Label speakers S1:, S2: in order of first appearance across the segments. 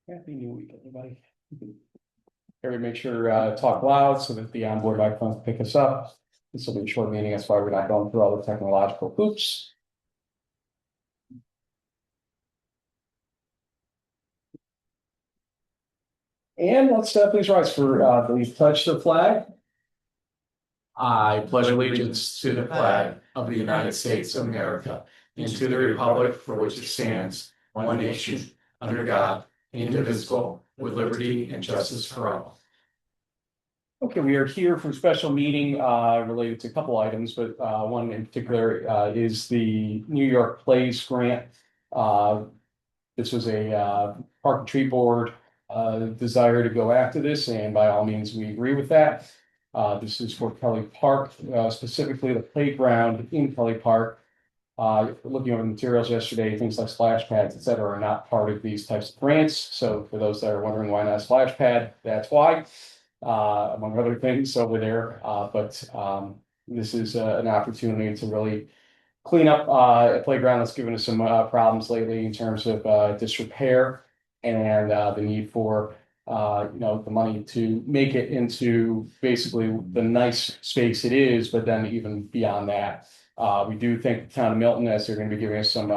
S1: Happy New Week, everybody. Everybody make sure talk loud so that the onboard microphones pick us up. This will be a short meeting, that's why we're not going through all the technological hoops. And let's please rise for the pledge to the flag. I pledge allegiance to the flag of the United States of America and to the republic for which it stands, one nation, under God, indivisible, with liberty and justice for all. Okay, we are here for a special meeting related to a couple items, but one in particular is the New York Plays grant. This was a Park and Tree Board desire to go after this, and by all means, we agree with that. This is for Kelly Park, specifically the playground in Kelly Park. Looking over the materials yesterday, things like splash pads, et cetera, are not part of these types of grants. So for those that are wondering why not a splash pad, that's why, among other things over there. But this is an opportunity to really clean up a playground that's given us some problems lately in terms of disrepair and the need for the money to make it into basically the nice space it is, but then even beyond that. We do think the town of Milton, as they're going to be giving us some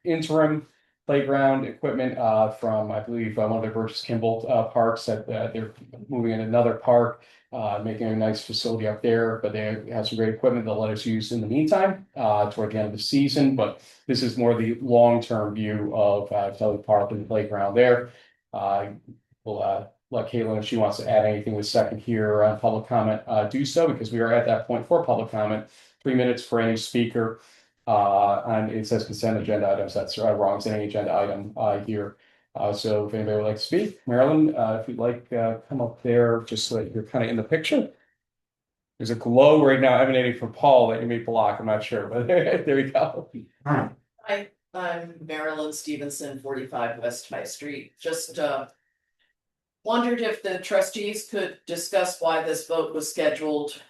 S1: interim playground equipment from, I believe, one of their Burgess Kimball parks that they're moving in another park, making a nice facility up there, but they have some great equipment they'll let us use in the meantime toward the end of the season. But this is more the long-term view of Kelly Park and the playground there. We'll let Caitlin, if she wants to add anything with second here on public comment, do so, because we are at that point for public comment. 3 minutes for any speaker. And it says consent agenda items. That's wrong. It's any agenda item here. So if anybody would like to speak, Marilyn, if you'd like, come up there just so that you're kind of in the picture. There's a glow right now emanating from Paul that you may block. I'm not sure, but there we go.
S2: Hi, I'm Marilyn Stevenson, 45 West High Street. Just wondered if the trustees could discuss why this vote was scheduled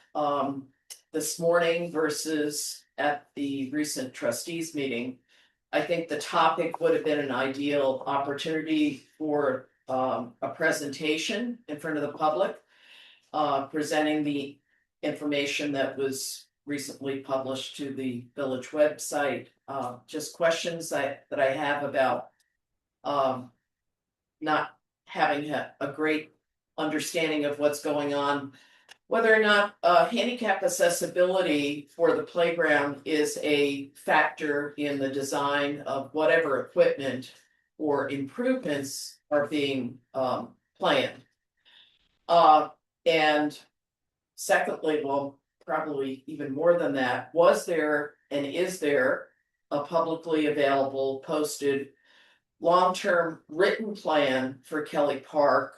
S2: this morning versus at the recent trustees meeting. I think the topic would have been an ideal opportunity for a presentation in front of the public, presenting the information that was recently published to the village website. Just questions that I have about not having a great understanding of what's going on, whether or not handicap accessibility for the playground is a factor in the design of whatever equipment or improvements are being planned. And secondly, well, probably even more than that, was there and is there a publicly available posted long-term written plan for Kelly Park?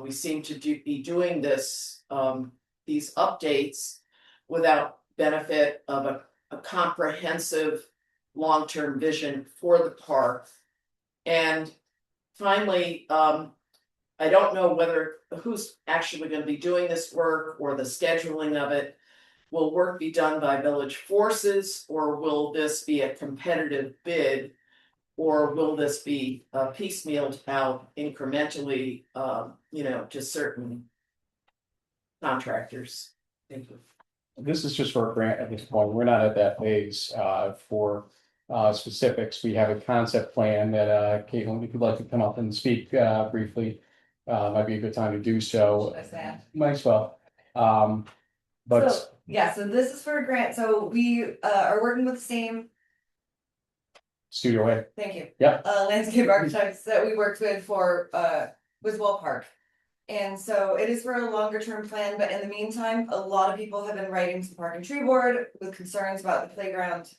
S2: We seem to be doing this these updates without benefit of a comprehensive long-term vision for the park. And finally, I don't know whether who's actually going to be doing this work or the scheduling of it. Will work be done by village forces, or will this be a competitive bid, or will this be piecemealed out incrementally, to certain contractors? Thank you.
S1: This is just for a grant at this point. We're not at that phase for specifics. We have a concept plan that Caitlin, if you'd like to come up and speak briefly, might be a good time to do so. Might as well. But
S3: so this is for a grant. So we are working with the same
S1: Studio A.
S3: Thank you.
S1: Yep.
S3: Landscape architects that we worked with for Wiswall Park. And so it is for a longer term plan, but in the meantime, a lot of people have been writing to the Park and Tree Board with concerns about the playground,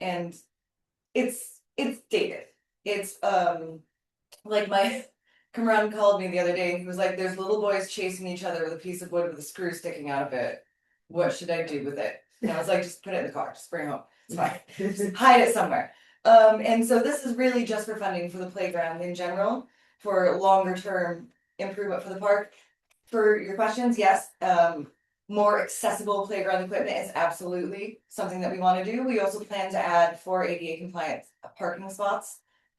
S3: and it's dated. It's like my comrade called me the other day and he was like, there's little boys chasing each other with a piece of wood with a screw sticking out of it. What should I do with it? And I was like, just put it in the car, just bring it home. It's fine. Just hide it somewhere. And so this is really just for funding for the playground in general, for longer term improvement for the park. For your questions, yes, more accessible playground equipment is absolutely something that we want to do. We also plan to add 4 ADA compliant parking spots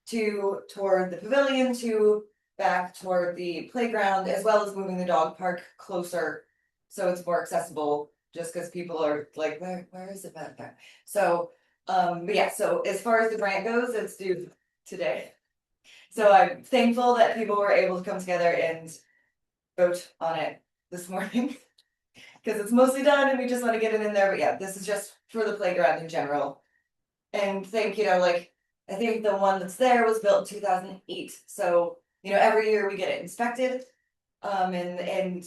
S3: toward the pavilion to back toward the playground, as well as moving the dog park closer. So it's more accessible, just because people are like, where is it back there? So, but yeah, so as far as the grant goes, it's due today. So I'm thankful that people were able to come together and vote on it this morning. Cause it's mostly done and we just wanna get it in there, but yeah, this is just for the playground in general. And like, I think the one that's there was built in 2008, so, every year we get it inspected. And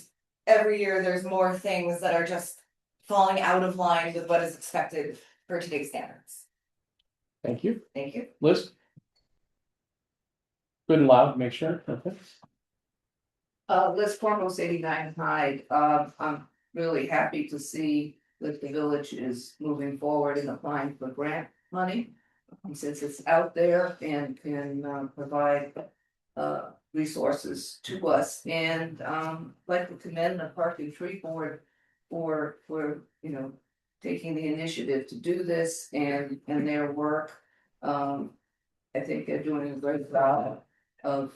S3: every year there's more things that are just falling out of line with what is expected for today's standards.
S1: Thank you.
S3: Thank you.
S1: Liz? Good and loud, make sure. Okay.
S4: Liz Formos 89 Hyde, I'm really happy to see that the village is moving forward and applying for grant money. Since it's out there and can provide resources to us, and like to commend the Park and Tree Board for taking the initiative to do this and their work. I think they're doing a great job of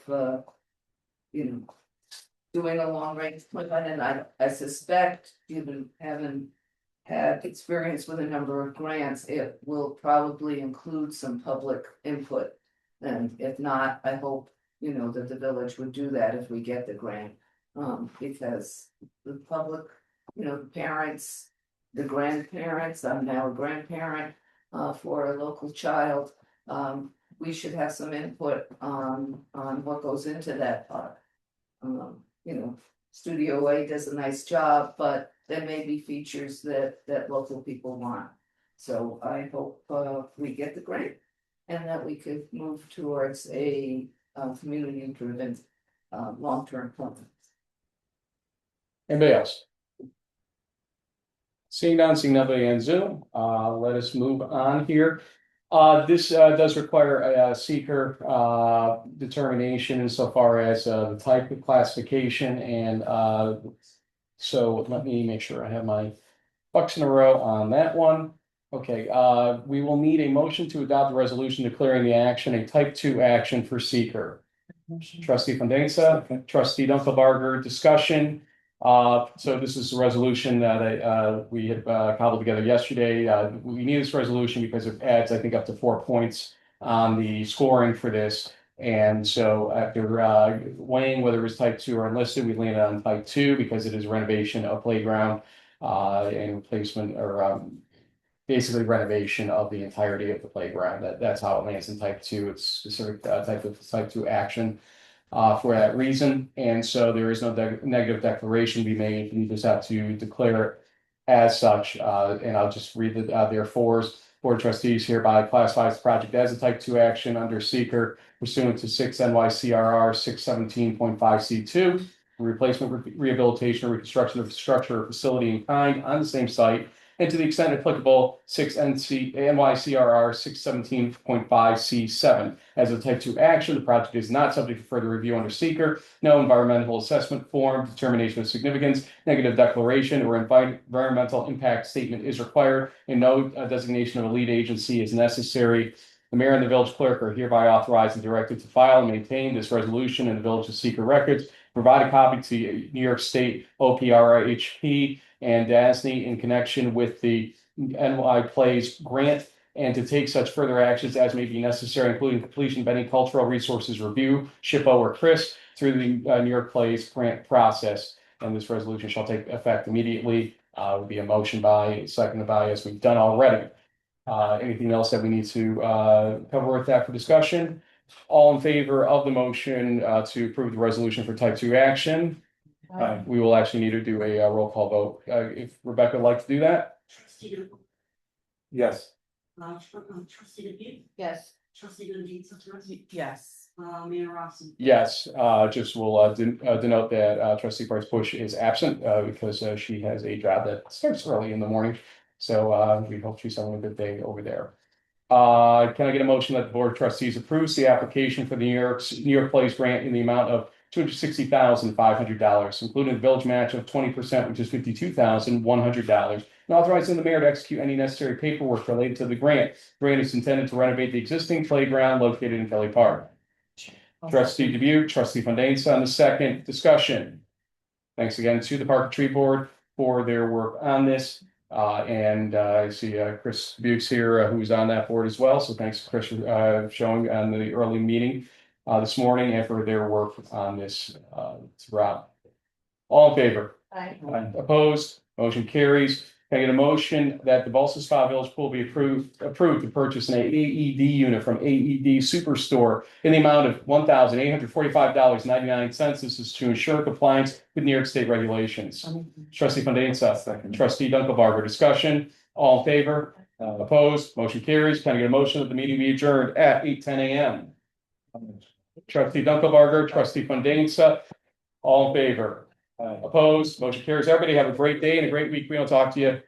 S4: doing a long range plan, and I suspect, given having had experience with a number of grants, it will probably include some public input. And if not, I hope, that the village would do that if we get the grant. Because the public, the parents, the grandparents, I'm now a grandparent, for a local child. We should have some input on what goes into that park. Studio A does a nice job, but there may be features that local people want. So I hope we get the grant and that we could move towards a community driven long-term plan.
S1: Anybody else? Seeing nobody on Zoom, let us move on here. This does require a seeker determination insofar as the type of classification, and so let me make sure I have my ducks in a row on that one. Okay, we will need a motion to adopt the resolution declaring the action a type 2 action for seeker. Trustee Fandesa, trustee Dunkelbarger, discussion. So this is a resolution that we had cobbled together yesterday. We need this resolution because it adds, I think, up to 4 points on the scoring for this. And so after weighing whether it was type 2 or unlisted, we landed on type 2 because it is renovation of playground and replacement, or basically renovation of the entirety of the playground. That's how it lands in type 2. It's specific type 2 action for that reason. And so there is no negative declaration to be made. We just have to declare it as such. And I'll just read their fours. Board of Trustees hereby classifies the project as a type 2 action under seeker pursuant to 6 NYCRR 617.5 C2. Replacement, rehabilitation, or reconstruction of structure or facility in kind on the same site, and to the extent applicable, 6 NYCRR 617.5 C7. As a type 2 action, the project is not subject to further review under seeker. No environmental assessment form, determination of significance, negative declaration, or environmental impact statement is required, and no designation of a lead agency is necessary. The mayor and the village clerk are hereby authorized and directed to file and maintain this resolution in the village's seeker records. Provide a copy to New York State OPRHP and DASNY in connection with the NY Plays grant, and to take such further actions as may be necessary, including completion of any cultural resources review, SHPO or CRIS, through the New York Plays grant process. And this resolution shall take effect immediately. Would be a motion by, seconded by, as we've done already. Anything else that we need to cover with that for discussion? All in favor of the motion to approve the resolution for type 2 action? We will actually need to do a roll call vote. If Rebecca would like to do that?
S5: Trustee Guzzo.
S1: Yes.
S5: Trustee DeVito.
S4: Yes.
S5: Trustee Guzzo.
S2: Yes.
S5: Mayor Rossi.
S1: Yes, just will denote that trustee Price Bush is absent because she has a job that starts early in the morning. So we hope she's having a good day over there. Can I get a motion that the Board of Trustees approves the application for the New York Plays grant in the amount of $260,500, including the village match of 20%, which is $52,100, and authorizing the mayor to execute any necessary paperwork related to the grant. Grant is intended to renovate the existing playground located in Kelly Park. Trustee Dubuque, trustee Fandesa on the second, discussion. Thanks again to the Park and Tree Board for their work on this. I see Chris Dubuque's here, who's on that board as well. So thanks, Chris, for showing on the early meeting this morning and for their work on this throughout. All in favor?
S3: Aye.
S1: Opposed? Motion carries. Can I get a motion that the Ballston Spa Village Pool be approved to purchase an AED unit from AED Superstore in the amount of $1,845.99. This is to ensure compliance with New York State regulations. Trustee Fandesa. Second. Trustee Dunkelbarger, discussion. All in favor? Opposed? Motion carries. Can I get a motion that the meeting be adjourned at 8:10 a.m.? Trustee Dunkelbarger, trustee Fandesa, all in favor? Opposed? Motion carries. Everybody have a great day and a great week. We'll talk to you.